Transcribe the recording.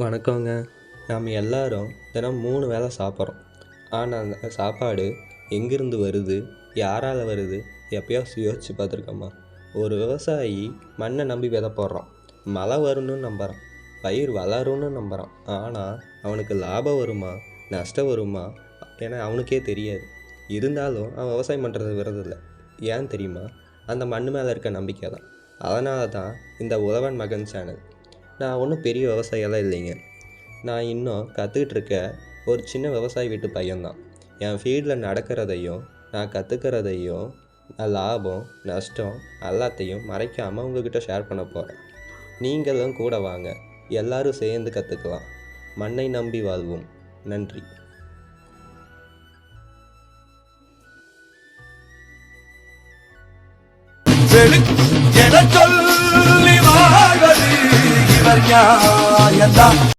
வணக்கங்க. நாம் எல்லாரும் தினம் 3 வேளை சாப்பிட்றோம். ஆனால் அந்த சாப்பாடு எங்கிருந்து வருது, யாரால் வருது, எப்பயாவது யோசிச்சு பார்த்துருக்கோமா? ஒரு விவசாயி மண்ணை நம்பி விதை போடுறான், மழை வரும்னு நம்புகிறான், பயிர் வளரும்னு நம்புகிறான். ஆனால் அவனுக்கு லாபம் வருமா, நஷ்டம் வருமா என அவனுக்கே தெரியாது. இருந்தாலும் அவன் விவசாயம் பண்ணுறது விடுறதில்ல. ஏன் தெரியுமா? அந்த மண் மேலே இருக்க நம்பிக்கை தான். அதனால தான் இந்த உழவன் மகன் சேனல். நான் ஒன்றும் பெரிய விவசாயியெல்லாம் இல்லைங்க. நான் இன்னும் கற்றுக்கிட்டு இருக்க ஒரு சின்ன விவசாயி வீட்டு பையன்தான். என் ஃபீல்டில் நடக்கிறதையும் நான் கற்றுக்கிறதையும் லாபம் நஷ்டம் எல்லாத்தையும் மறைக்காமல் உங்ககிட்ட ஷேர் பண்ண போகிறேன். நீங்களும் கூட வாங்க, எல்லாரும் சேர்ந்து கற்றுக்கலாம். மண்ணை நம்பி வாழ்வோம். நன்றி. சொல்லி வாழ்வது இவர் நியாயம்தான்.